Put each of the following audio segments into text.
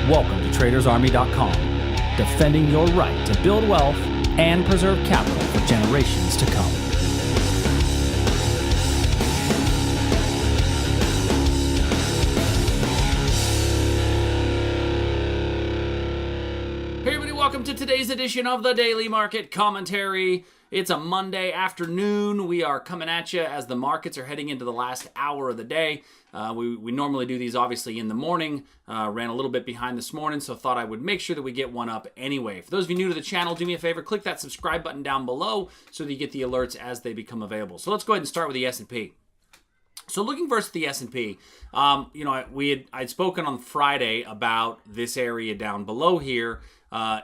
Welcome to TradersArmy.com, defending your right to build wealth and preserve capital for generations to come. Hey everybody, welcome to today's edition of the Daily Market Commentary. It's a Monday afternoon. We are coming at you as the markets are heading into the last hour of the day. We normally do these obviously in the morning. Ran a little bit behind this morning, so thought I would make sure that we get one up anyway. For those of you new to the channel, do me a favor, click that subscribe button down below so that you get the alerts as they become available. So let's go ahead and start with the S&P. So looking first at the S&P, I'd spoken on Friday about this area down below here.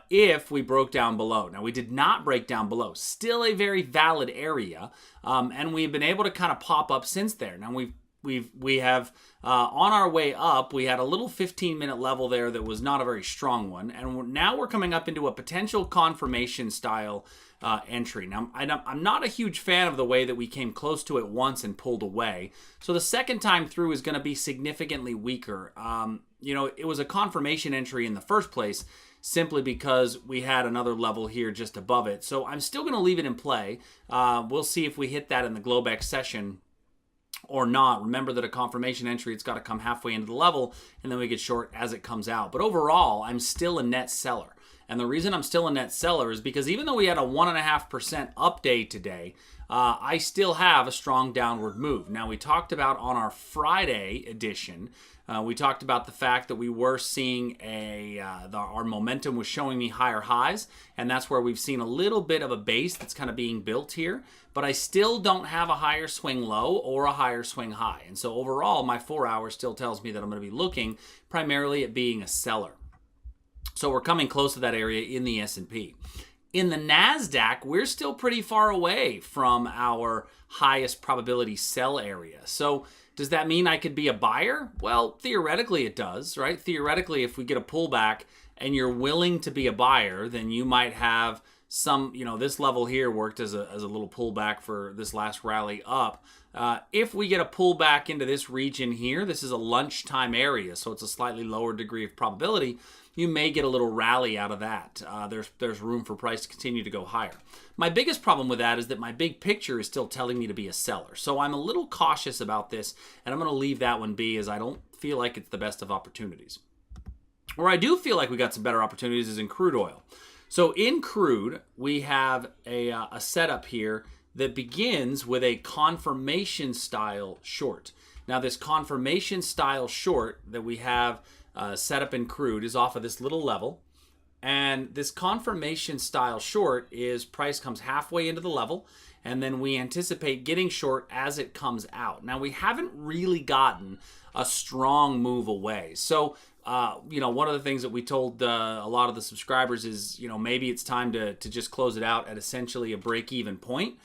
If we broke down below. Now, we did not break down below. Still a very valid area, and we've been able to kind of pop up since there. Now, we have on our way up, we had a little 15-minute level there that was not a very strong one, and now we're coming up into a potential confirmation style entry. Now, I'm not a huge fan of the way that we came close to it once and pulled away. So the second time through is going to be significantly weaker. It was a confirmation entry in the first place, simply because we had another level here just above it. So I'm still going to leave it in play. We'll see if we hit that in the Globex session or not. Remember that a confirmation entry, it's got to come halfway into the level, and then we get short as it comes out. But overall, I'm still a net seller. And the reason I'm still a net seller is because even though we had a 1.5% up day today, I still have a strong downward move. Now, we talked about on our Friday edition, we talked about the fact that we were seeing our momentum was showing me higher highs, and that's where we've seen a little bit of a base that's kind of being built here, but I still don't have a higher swing low or a higher swing high. And so overall, my 4 hours still tells me that I'm going to be looking primarily at being a seller. So we're coming close to that area in the S&P. In the Nasdaq, we're still pretty far away from our highest probability sell area. So does that mean I could be a buyer? Well, theoretically it does, right? Theoretically, if we get a pullback and you're willing to be a buyer, then you might have some, this level here worked as a little pullback for this last rally up. If we get a pullback into this region here, this is a lunchtime area, so it's a slightly lower degree of probability. You may get a little rally out of that. There's room for price to continue to go higher. My biggest problem with that is that my big picture is still telling me to be a seller. So I'm a little cautious about this, and I'm going to leave that one be, as I don't feel like it's the best of opportunities. Where I do feel like we got some better opportunities is in crude oil. So in crude, we have a setup here that begins with a confirmation style short. Now, this confirmation style short that we have set up in crude is off of this little level, and this confirmation style short is price comes halfway into the level, and then we anticipate getting short as it comes out. Now, we haven't really gotten a strong move away. So one of the things that we told a lot of the subscribers is, maybe it's time to just close it out at essentially a break-even point,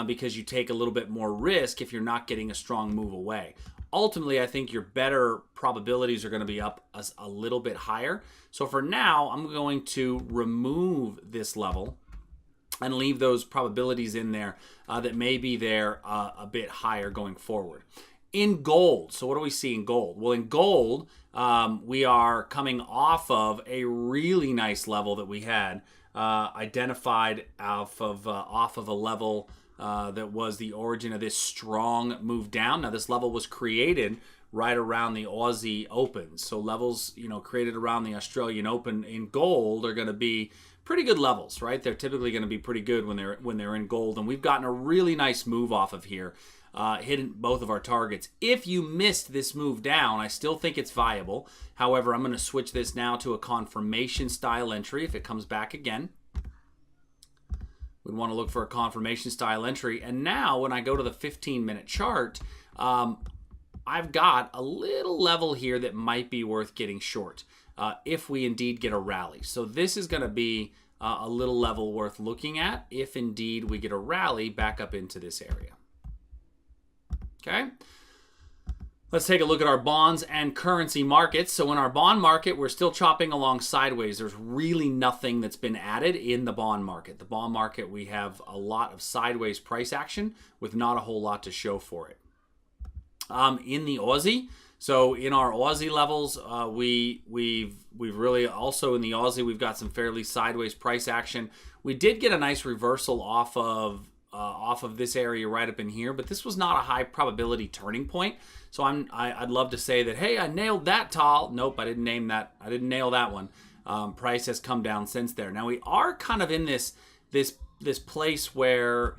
because you take a little bit more risk if you're not getting a strong move away. Ultimately, I think your better probabilities are going to be up a little bit higher. So for now, I'm going to remove this level and leave those probabilities in there that may be there a bit higher going forward. In gold, so what do we see in gold? Well, in gold, we are coming off of a really nice level that we had identified off of a level that was the origin of this strong move down. Now, this level was created right around the Aussie Open. So levels, created around the Australian Open in gold are going to be pretty good levels, right? They're typically going to be pretty good when they're in gold. And we've gotten a really nice move off of here, hitting both of our targets. If you missed this move down, I still think it's viable. However, I'm going to switch this now to a confirmation style entry if it comes back again. We'd want to look for a confirmation style entry. And now when I go to the 15-minute chart, I've got a little level here that might be worth getting short if we indeed get a rally. So this is going to be a little level worth looking at if indeed we get a rally back up into this area. Okay. Let's take a look at our bonds and currency markets. So in our bond market, we're still chopping along sideways. There's really nothing that's been added in the bond market. The bond market, we have a lot of sideways price action with not a whole lot to show for it. In the Aussie, So in our Aussie levels, we've really also in the Aussie, we've got some fairly sideways price action. We did get a nice reversal off of this area right up in here, but this was not a high probability turning point. So I'd love to say that, hey, I nailed that tall. Nope, I didn't nail that one. Price has come down since there. Now we are kind of in this place where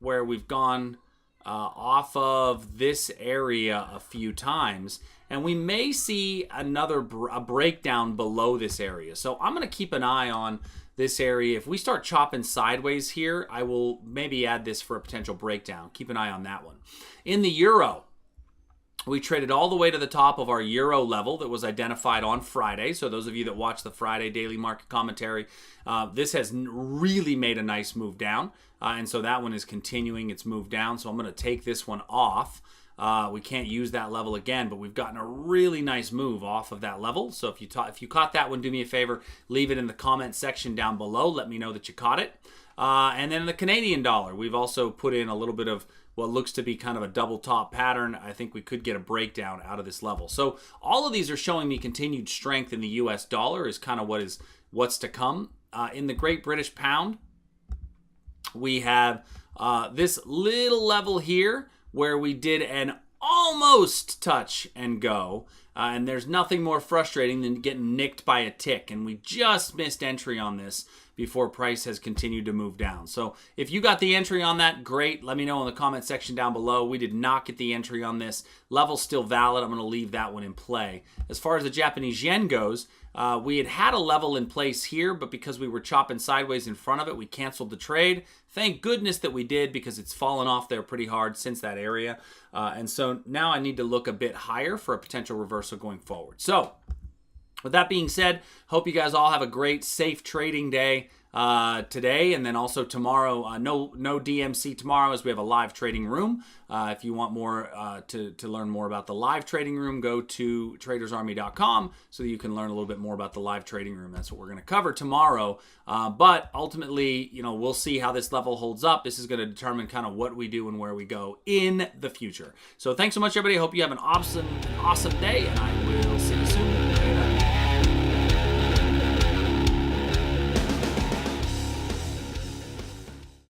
we've gone off of this area a few times, and we may see a breakdown below this area. So I'm going to keep an eye on this area. If we start chopping sideways here, I will maybe add this for a potential breakdown. Keep an eye on that one. In the euro, we traded all the way to the top of our euro level that was identified on Friday. So those of you that watch the Friday daily market commentary, this has really made a nice move down. And so that one is continuing its move down. So I'm going to take this one off. We can't use that level again, but we've gotten a really nice move off of that level. So if you caught that one, do me a favor, leave it in the comment section down below. Let me know that you caught it. And then the Canadian dollar, we've also put in a little bit of what looks to be kind of a double top pattern. I think we could get a breakdown out of this level. So all of these are showing me continued strength in the US dollar is kind of what's to come. In the Great British Pound, we have this little level here where we did an almost touch and go. And there's nothing more frustrating than getting nicked by a tick. And we just missed entry on this before price has continued to move down. So if you got the entry on that, great. Let me know in the comment section down below. We did not get the entry on this. Level's still valid. I'm going to leave that one in play. As far as the Japanese yen goes, we had a level in place here, but because we were chopping sideways in front of it, we canceled the trade. Thank goodness that we did, because it's fallen off there pretty hard since that area. And so now I need to look a bit higher for a potential reversal going forward. So with that being said, hope you guys all have a great, safe trading day today, and then also tomorrow. No DMC tomorrow, as we have a live trading room. If you want more to learn more about the live trading room, go to tradersarmy.com so that you can learn a little bit more about the live trading room. That's what we're going to cover tomorrow. But ultimately, we'll see how this level holds up. This is going to determine kind of what we do and where we go in the future. So thanks so much, everybody. I hope you have an awesome day, and I will see you soon.